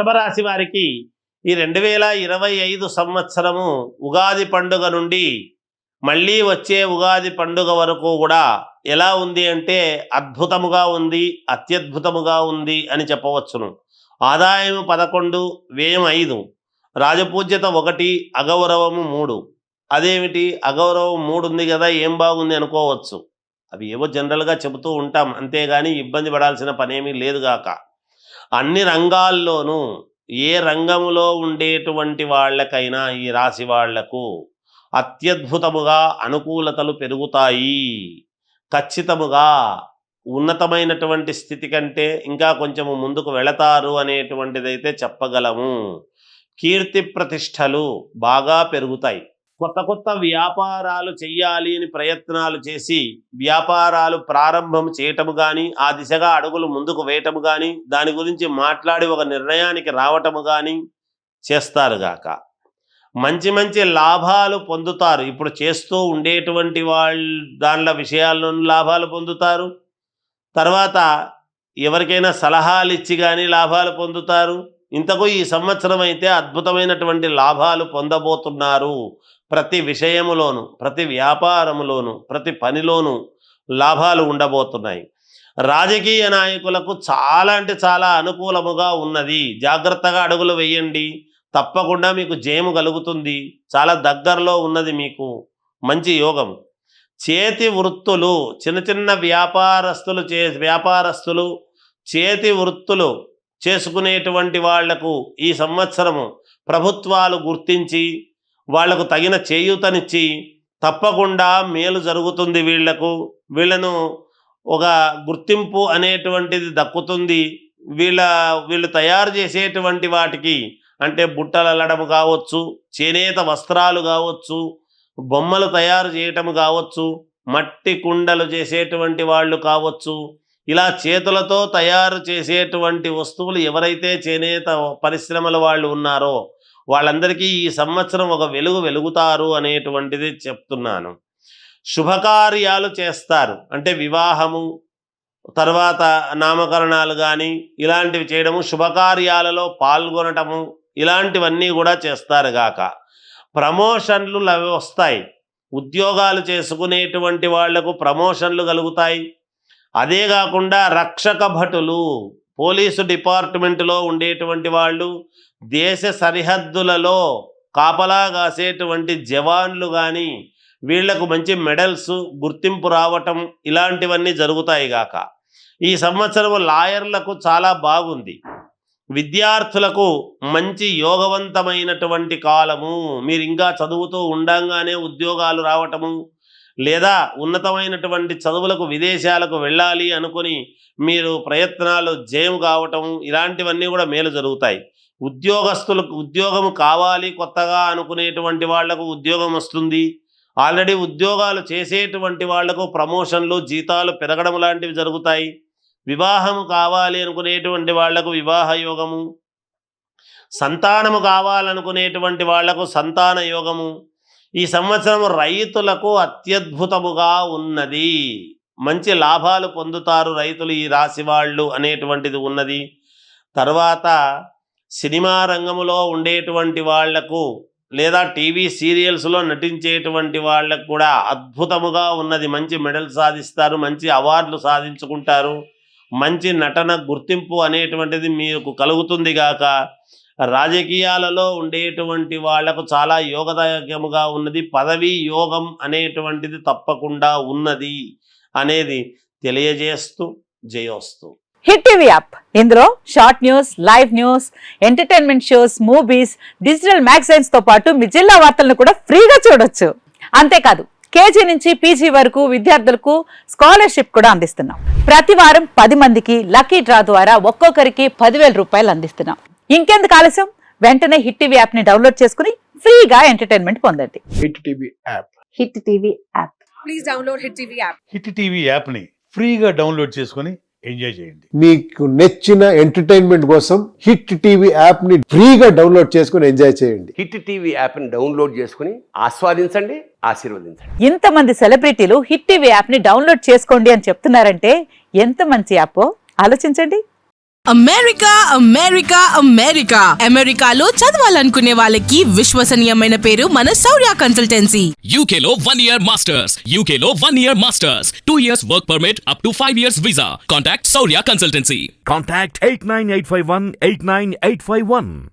వృషభ రాశి వారికి ఈ 2025 సంవత్సరము ఉగాది పండుగ నుండి మళ్ళీ వచ్చే ఉగాది పండుగ వరకు కూడా ఎలా ఉంది అంటే అద్భుతముగా ఉంది, అత్యద్భుతముగా ఉంది అని చెప్పవచ్చును. ఆదాయం 11, వ్యయం 5, రాజపూజ్యత 1, అగౌరవము 3. అదేమిటి అగౌరవం 3 ఉంది కదా, ఏం బాగుంది అనుకోవచ్చు. అవి ఏవో జనరల్గా చెబుతూ ఉంటాం, అంతేగాని ఇబ్బంది పడాల్సిన పనేమీ లేదుగాక. అన్ని రంగాల్లోనూ ఏ రంగములో ఉండేటువంటి వాళ్ళకైనా ఈ రాశి వాళ్లకు అత్యద్భుతముగా అనుకూలతలు పెరుగుతాయి. ఖచ్చితముగా ఉన్నతమైనటువంటి స్థితి కంటే ఇంకా కొంచెము ముందుకు వెళతారు అనేటువంటిదైతే చెప్పగలము. కీర్తి ప్రతిష్టలు బాగా పెరుగుతాయి. కొత్త కొత్త వ్యాపారాలు చెయ్యాలి అని ప్రయత్నాలు చేసి వ్యాపారాలు ప్రారంభం చేయటము కానీ, ఆ దిశగా అడుగులు ముందుకు వేయటము కానీ, దాని గురించి మాట్లాడి ఒక నిర్ణయానికి రావటము కానీ చేస్తారుగాక. మంచి మంచి లాభాలు పొందుతారు. ఇప్పుడు చేస్తూ ఉండేటువంటి దానిల విషయాల్లోనూ లాభాలు పొందుతారు. తర్వాత ఎవరికైనా సలహాలు ఇచ్చి కానీ లాభాలు పొందుతారు. ఇంతకు ఈ సంవత్సరం అయితే అద్భుతమైనటువంటి లాభాలు పొందబోతున్నారు. ప్రతి విషయములోను, ప్రతి వ్యాపారములోను, ప్రతి పనిలోనూ లాభాలు ఉండబోతున్నాయి. రాజకీయ నాయకులకు చాలా అంటే చాలా అనుకూలముగా ఉన్నది. జాగ్రత్తగా అడుగులు వేయండి, తప్పకుండా మీకు జయము కలుగుతుంది. చాలా దగ్గరలో ఉన్నది మీకు మంచి యోగం. చేతి వృత్తులు, చిన్న చిన్న వ్యాపారస్తులు చేతి వృత్తులు చేసుకునేటువంటి వాళ్లకు ఈ సంవత్సరము ప్రభుత్వాలు గుర్తించి వాళ్లకు తగిన చేయూతనిచ్చి తప్పకుండా మేలు జరుగుతుంది. వీళ్ళను ఒక గుర్తింపు అనేటువంటిది దక్కుతుంది. వీళ్ళు తయారు చేసేటువంటి వాటికి అంటే బుట్టలు అల్లడం కావచ్చు, చేనేత వస్త్రాలు కావచ్చు, బొమ్మలు తయారు చేయటం కావచ్చు, మట్టి కుండలు చేసేటువంటి వాళ్ళు కావచ్చు, ఇలా చేతులతో తయారు చేసేటువంటి వస్తువులు ఎవరైతే చేనేత పరిశ్రమల వాళ్ళు ఉన్నారో వాళ్ళందరికీ ఈ సంవత్సరం ఒక వెలుగుతారు అనేటువంటిది చెప్తున్నాను. శుభకార్యాలు చేస్తారు, అంటే వివాహము, తర్వాత నామకరణాలు కానీ ఇలాంటివి చేయడము, శుభకార్యాలలో పాల్గొనటము, ఇలాంటివన్నీ కూడా చేస్తారుగాక. ప్రమోషన్లు వస్తాయి. ఉద్యోగాలు చేసుకునేటువంటి వాళ్లకు ప్రమోషన్లు కలుగుతాయి. అదే కాకుండా రక్షక భటులు, పోలీసు డిపార్ట్మెంట్లో ఉండేటువంటి వాళ్ళు, దేశ సరిహద్దులలో కాపలా కాసేటువంటి జవాన్లు కానీ వీళ్లకు మంచి మెడల్స్, గుర్తింపు రావటం ఇలాంటివన్నీ జరుగుతాయి గాక. ఈ సంవత్సరం లాయర్లకు చాలా బాగుంది. విద్యార్థులకు మంచి యోగవంతమైనటువంటి కాలము. మీరు ఇంకా చదువుతూ ఉండంగానే ఉద్యోగాలు రావటము, లేదా ఉన్నతమైనటువంటి చదువులకు విదేశాలకు వెళ్ళాలి అనుకుని మీరు ప్రయత్నాలు జయం కావటం, ఇలాంటివన్నీ కూడా మేలు జరుగుతాయి. ఉద్యోగస్తులకు ఉద్యోగం కావాలి కొత్తగా అనుకునేటువంటి వాళ్లకు ఉద్యోగం వస్తుంది. ఆల్రెడీ ఉద్యోగాలు చేసేటువంటి వాళ్లకు ప్రమోషన్లు, జీతాలు పెరగడం లాంటివి జరుగుతాయి. వివాహం కావాలి అనుకునేటువంటి వాళ్లకు వివాహ యోగము, సంతానము కావాలనుకునేటువంటి వాళ్లకు సంతాన యోగము. ఈ సంవత్సరం రైతులకు అత్యద్భుతముగా ఉన్నది. మంచి లాభాలు పొందుతారు రైతులు, ఈ రాశి వాళ్ళు అనేటువంటిది ఉన్నది. తర్వాత సినిమా రంగంలో ఉండేటువంటి వాళ్లకు, లేదా టీవీ సీరియల్స్లో నటించేటువంటి వాళ్ళకు కూడా అద్భుతముగా ఉన్నది. మంచి మెడల్ సాధిస్తారు, మంచి అవార్డులు సాధించుకుంటారు, మంచి నటన గుర్తింపు అనేటువంటిది మీకు కలుగుతుంది గాక. రాజకీయాలలో ఉండేటువంటి వాళ్లకు చాలా యోగదాయకముగా ఉన్నది. పదవీ యోగం అనేటువంటిది తప్పకుండా ఉన్నది అనేది తెలియజేస్తూ జయోస్తు. హిట్ టీవీ యాప్, ఇందులో short news, live news, entertainment shows, movies, digital magazines తో పాటు మీ జిల్లా వార్తలను కూడా ఫ్రీగా చూడొచ్చు. అంతేకాదు కేజీ నుంచి పీజీ వరకు విద్యార్థులకు స్కాలర్షిప్ కూడా అందిస్తున్నాం. ప్రతి వారం 10 మందికి లక్కీ డ్రా ద్వారా ఒక్కొక్కరికి 10,000 రూపాయలు అందిస్తున్నాం. ఇంకెందుకు ఆలస్యం, వెంటనే హిట్ టీవీ యాప్ ని డౌన్లోడ్ చేసుకుని ఫ్రీగా ఎంటర్టైన్మెంట్ పొందండి. Hit TV app, hit TV app, please download hit TV app. Hit TV app ని ఫ్రీగా డౌన్లోడ్ చేసుకుని ఎంజాయ్ చేయండి. మీకు నచ్చిన ఎంటర్టైన్మెంట్ కోసం హిట్ టీవీ యాప్ ని ఫ్రీగా డౌన్లోడ్ చేసుకుని ఎంజాయ్ చేయండి. హిట్ టీవీ యాప్ ని డౌన్లోడ్ చేసుకుని ఆస్వాదించండి, ఆశీర్వదించండి. ఇంతమంది సెలబ్రిటీలు హిట్ టీవీ యాప్ ని డౌన్లోడ్ చేసుకోండి అని చెప్తున్నారంటే ఎంత మంచి యాప్ ఆలోచించండి. అమెరికా అమెరికా అమెరికా అమెరికాలో చదవాలనుకునే వాళ్ళకి విశ్వసనీయమైన పేరు మన శౌర్య consultancy. UK Law 1 Year Masters. UK Law 1 Year Masters. 2 years work permit up to 5 years visa. Contact Saurya Consultancy. Contact 89851 89851.